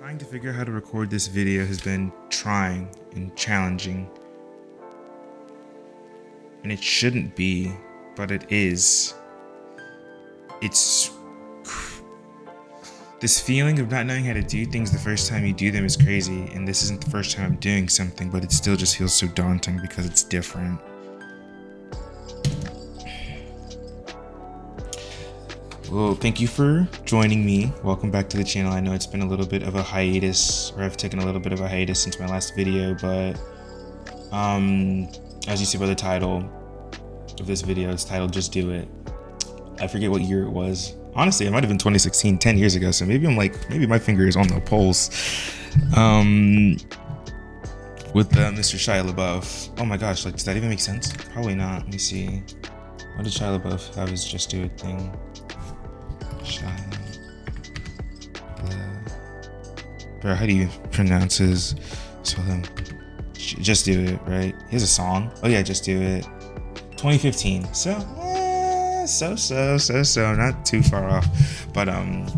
Trying to figure out how to record this video has been trying and challenging. And it shouldn't be, but it is. It's this feeling of not knowing how to do things the first time you do them is crazy, and this isn't the first time I'm doing something, but it still just feels so daunting because it's different. Well, thank you for joining me. Welcome back to the channel. I know it's been a little bit of a hiatus, or I've taken a little bit of a hiatus since my last video, but as you see by the title of this video, it's titled Just Do It. I forget what year it was. Honestly, it might have been 2016, 10 years ago, so maybe maybe my finger is on the pulse. With Mr. Shia LaBeouf. Oh my gosh, does that even make sense? Probably not. Let me see. What did Shia LaBeouf have his Just Do It thing? Bro, how do you pronounce his spelling? Just Do It, right? He has a song. Oh yeah, Just Do It. 2015. So not too far off. But yeah,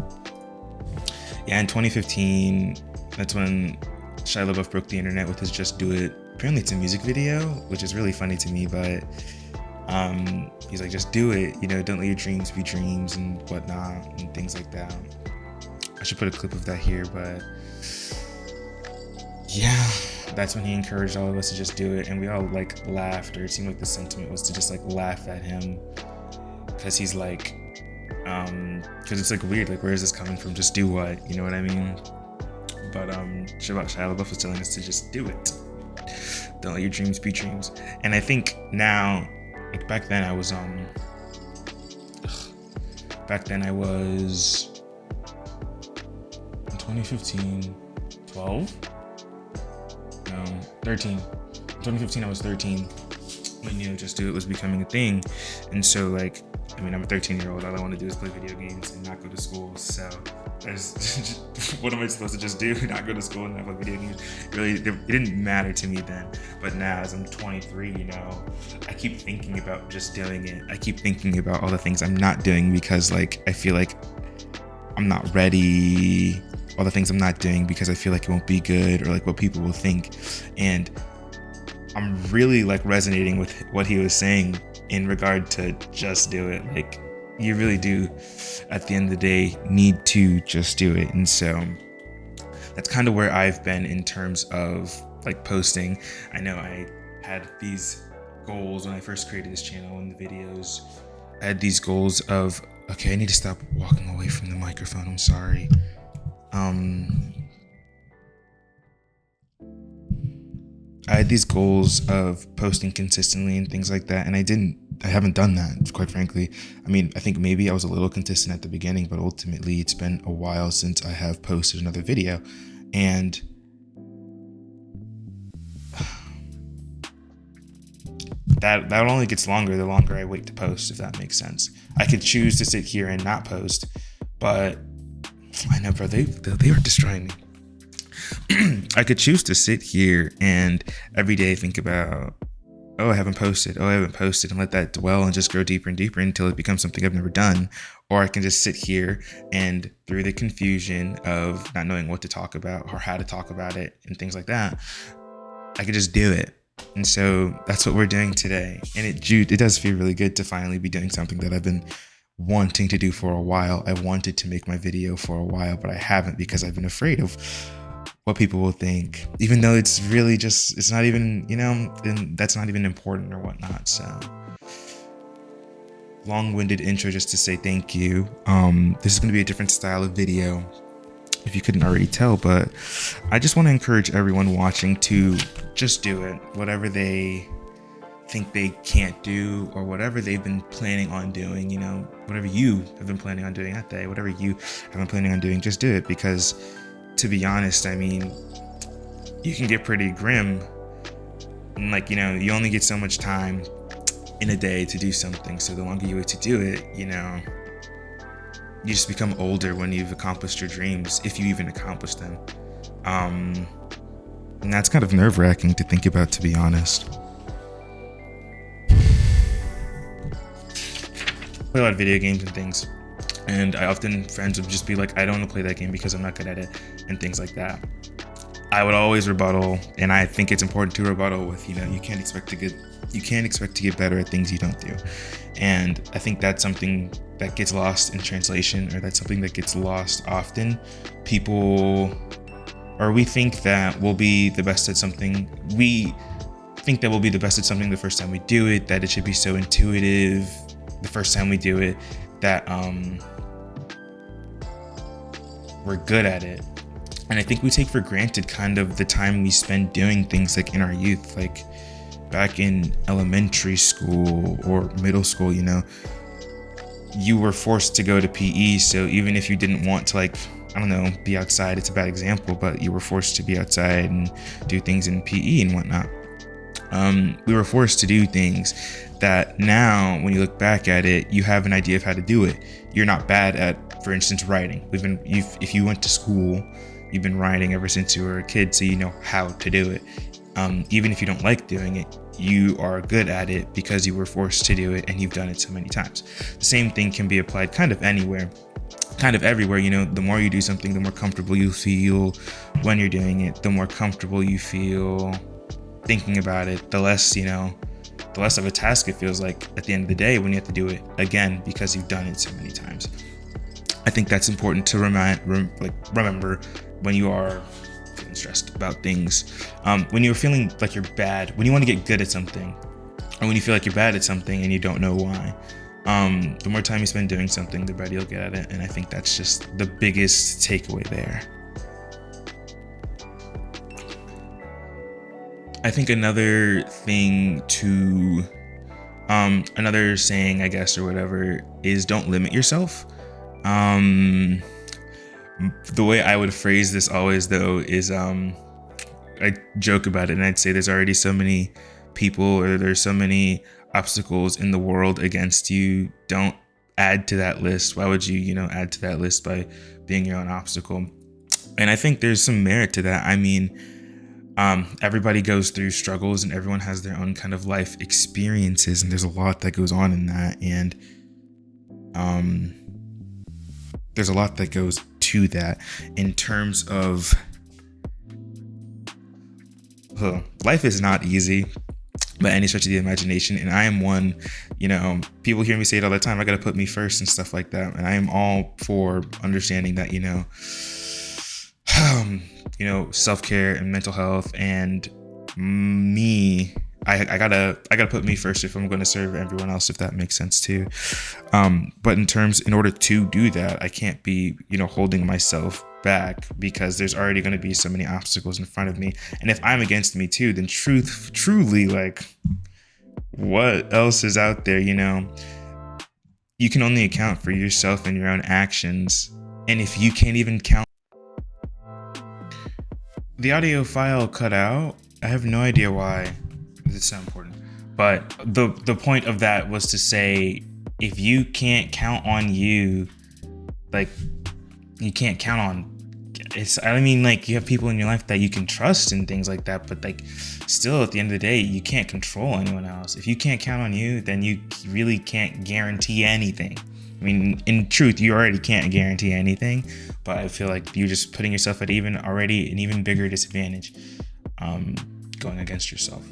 in 2015, that's when Shia LaBeouf broke the internet with his Just Do It. Apparently it's a music video, which is really funny to me, but he's like, just do it, don't let your dreams be dreams and whatnot and things like that. I should put a clip of that here, but yeah, that's when he encouraged all of us to just do it, and we all laughed, or it seemed like the sentiment was to just laugh at him, because he's like, because it's weird, where is this coming from? Just do what, you know what I mean? But Shia LaBeouf was telling us to just do it. Don't let your dreams be dreams. And I think now, back then I was in 2015, 12? No, 13. In 2015 I was 13 when Just Do It was becoming a thing. And so I'm a 13-year-old. All I want to do is play video games and not go to school. So there's what am I supposed to just do? Not go to school and not play video games? Really, it didn't matter to me then. But now, as I'm 23, I keep thinking about just doing it. I keep thinking about all the things I'm not doing because I feel like I'm not ready. All the things I'm not doing because I feel like it won't be good, or what people will think. And I'm really resonating with what he was saying in regard to just do it. You really do, at the end of the day, need to just do it. And so that's kind of where I've been in terms of posting. I know I had these goals when I first created this channel and the videos. I had these goals of, okay, I need to stop walking away from the microphone. I'm sorry. I had these goals of posting consistently and things like that, and I haven't done that, quite frankly. I think maybe I was a little consistent at the beginning, but ultimately it's been a while since I have posted another video. And that only gets longer the longer I wait to post, if that makes sense. I could choose to sit here and not post, but I know, bro, they are destroying me. I could choose to sit here and every day think about, oh, I haven't posted, and let that dwell and just grow deeper and deeper until it becomes something I've never done. Or I can just sit here and, through the confusion of not knowing what to talk about or how to talk about it and things like that, I could just do it. And so that's what we're doing today. And it does feel really good to finally be doing something that I've been wanting to do for a while. I wanted to make my video for a while, but I haven't because I've been afraid of what people will think, even though it's really just, it's not even, and that's not even important or whatnot. So long-winded intro just to say thank you. This is going to be a different style of video, if you couldn't already tell, but I just want to encourage everyone watching to just do it. Whatever they think they can't do, or whatever they've been planning on doing, whatever you have been planning on doing that day, whatever you have been planning on doing, just do it. Because to be honest, you can get pretty grim, and you only get so much time in a day to do something. So the longer you wait to do it, you just become older when you've accomplished your dreams, if you even accomplish them. And that's kind of nerve-wracking to think about, to be honest. Play a lot of video games and things. And friends would just be like, I don't want to play that game because I'm not good at it, and things like that. I would always rebuttal, and I think it's important to rebuttal with, you can't expect to get better at things you don't do. And I think that's something that gets lost in translation, or that's something that gets lost often. We think that we'll be the best at something. We think that we'll be the best at something the first time we do it, that it should be so intuitive the first time we do it, that we're good at it. And I think we take for granted kind of the time we spend doing things like in our youth, like back in elementary school or middle school, you were forced to go to PE. So even if you didn't want to, like, I don't know, be outside, it's a bad example, but you were forced to be outside and do things in PE and whatnot. We were forced to do things that now, when you look back at it, you have an idea of how to do it. You're not bad at, for instance, writing. If you went to school, you've been writing ever since you were a kid, so you know how to do it. Even if you don't like doing it, you are good at it because you were forced to do it and you've done it so many times. The same thing can be applied kind of anywhere, kind of everywhere. The more you do something, the more comfortable you feel when you're doing it. The more comfortable you feel thinking about it, the less of a task it feels like at the end of the day when you have to do it again because you've done it so many times. I think that's important to remember when you are feeling stressed about things. When you're feeling like you're bad, when you want to get good at something, or when you feel like you're bad at something and you don't know why, the more time you spend doing something, the better you'll get at it. And I think that's just the biggest takeaway there. I think another thing another saying, I guess, or whatever, is don't limit yourself. The way I would phrase this always, though, is I joke about it and I'd say there's already so many people, or there's so many obstacles in the world against you. Don't add to that list. Why would you, add to that list by being your own obstacle? And I think there's some merit to that. I mean, everybody goes through struggles and everyone has their own kind of life experiences, and there's a lot that goes on in that, and there's a lot that goes to that in terms of life is not easy by any stretch of the imagination. And I am one, people hear me say it all the time, I gotta put me first and stuff like that, and I am all for understanding that, self-care and mental health, and me, I gotta put me first if I'm going to serve everyone else, if that makes sense too. But in order to do that, I can't be, holding myself back, because there's already going to be so many obstacles in front of me. And if I'm against me too, then truly, like, what else is out there? You can only account for yourself and your own actions. And if you can't even count, the audio file cut out. I have no idea why. It's so important. But the point of that was to say, if you can't count on you, like, you can't count on you have people in your life that you can trust and things like that, but like, still at the end of the day, you can't control anyone else. If you can't count on you, then you really can't guarantee anything. I mean, in truth, you already can't guarantee anything, but I feel like you're just putting yourself at an even bigger disadvantage, going against yourself.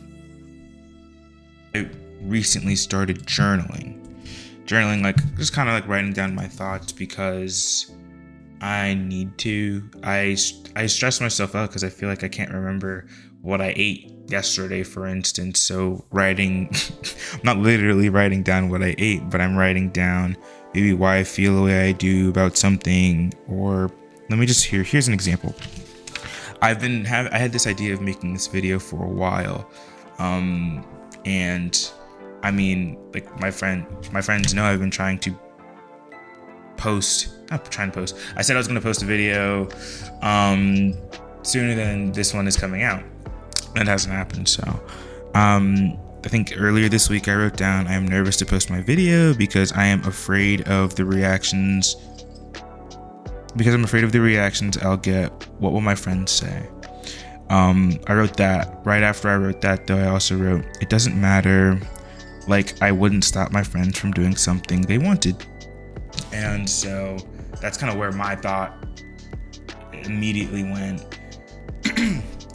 I recently started journaling, like just kind of like writing down my thoughts, because I need to. I stress myself out because I feel like I can't remember what I ate yesterday, for instance. So I'm not literally writing down what I ate, but I'm writing down maybe why I feel the way I do about something. Or let me just here's an example. I had this idea of making this video for a while. And I mean, like, my friends know I've been trying to post. I said I was going to post a video sooner than this one is coming out. That hasn't happened. So I think earlier this week I wrote down, I am nervous to post my video because I am afraid of the reactions. I'll get. What will my friends say? I wrote that. Right after I wrote that, though, I also wrote, it doesn't matter. Like, I wouldn't stop my friends from doing something they wanted. And so that's kind of where my thought immediately went.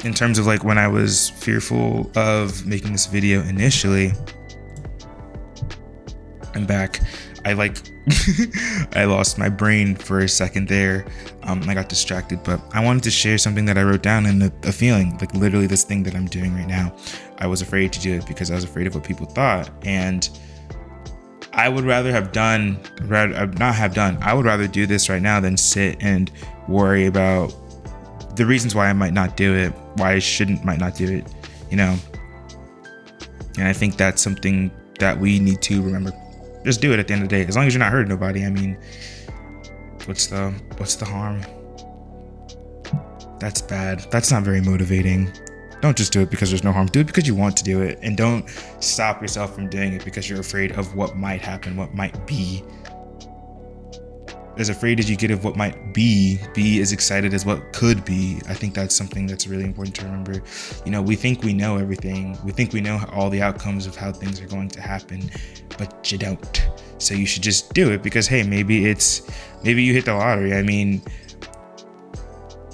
In terms of like when I was fearful of making this video initially, I'm back. I I lost my brain for a second there. I got distracted, but I wanted to share something that I wrote down and a feeling, like literally this thing that I'm doing right now. I was afraid to do it because I was afraid of what people thought, and I would rather not have done. I would rather do this right now than sit and worry about the reasons why I might not do it, why I might not do it, you know. And I think that's something that we need to remember. Just do it at the end of the day. As long as you're not hurting nobody. I mean, what's the harm? That's bad. That's not very motivating. Don't just do it because there's no harm. Do it because you want to do it, and don't stop yourself from doing it because you're afraid of what might happen, what might be. As afraid as you get of what might be as excited as what could be. I think that's something that's really important to remember. You know, we think we know everything. We think we know all the outcomes of how things are going to happen, but you don't. So you should just do it because, hey, maybe you hit the lottery. I mean,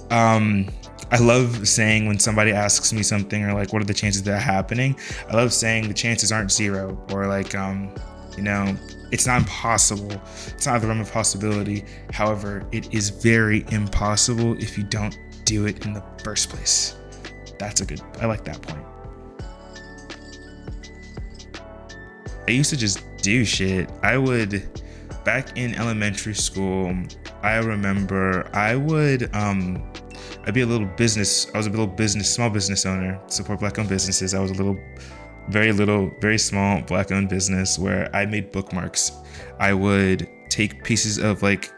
I love saying when somebody asks me something or like, what are the chances of that happening? I love saying the chances aren't zero, or like, you know, it's not impossible. It's not out of the realm of possibility. However, it is very impossible if you don't do it in the first place. I like that point. I used to just do shit. Back in elementary school, I remember I'd be a little business. I was a small business owner, support Black-owned businesses. I was very small Black-owned business where I made bookmarks. I would take pieces of like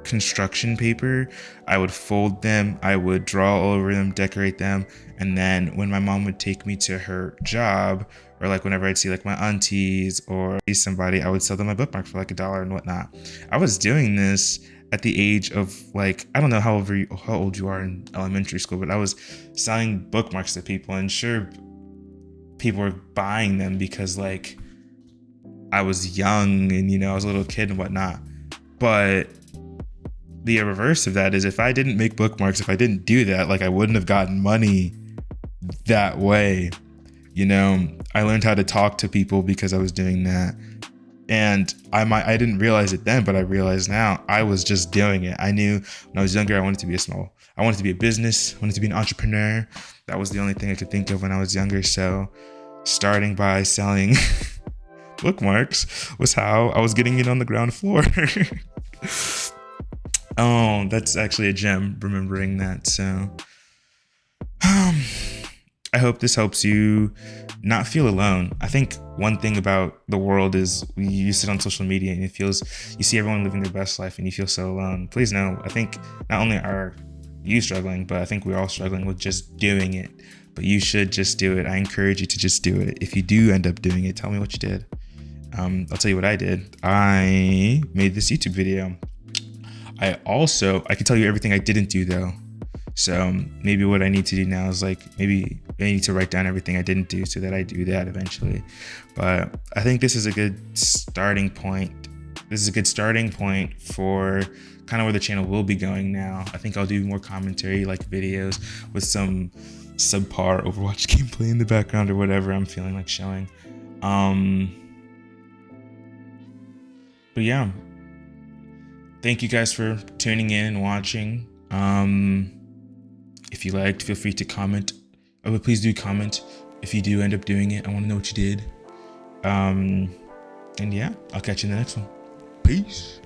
construction paper, I would fold them, I would draw all over them, decorate them, and then when my mom would take me to her job, or like whenever I'd see like my aunties or somebody, I would sell them my bookmark for like $1 and whatnot. I was doing this at the age of like, I don't know how old you are in elementary school, but I was selling bookmarks to people, and sure, people were buying them because like I was young and, you know, I was a little kid and whatnot. But the reverse of that is, if I didn't make bookmarks, if I didn't do that, like I wouldn't have gotten money that way. You know, I learned how to talk to people because I was doing that. And I didn't realize it then, but I realize now I was just doing it. I knew when I was younger, I wanted to be a business, I wanted to be an entrepreneur. That was the only thing I could think of when I was younger. So starting by selling bookmarks was how I was getting in on the ground floor. Oh, that's actually a gem, remembering that. So I hope this helps you not feel alone. I think one thing about the world is you sit on social media and you see everyone living their best life and you feel so alone. Please know, I think not only are you struggling, but I think we're all struggling with just doing it. But you should just do it. I encourage you to just do it. If you do end up doing it, tell me what you did. I'll tell you what I did. I made this YouTube video. I can tell you everything I didn't do though. So maybe what I need to do now is like, maybe I need to write down everything I didn't do so that I do that eventually. But I think this is a good starting point. This is a good starting point for kind of where the channel will be going now. I think I'll do more commentary, like videos with some subpar Overwatch gameplay in the background or whatever I'm feeling like showing. But yeah, thank you guys for tuning in and watching. If you liked, feel free to comment. But please do comment if you do end up doing it. I want to know what you did. And yeah, I'll catch you in the next one. Peace.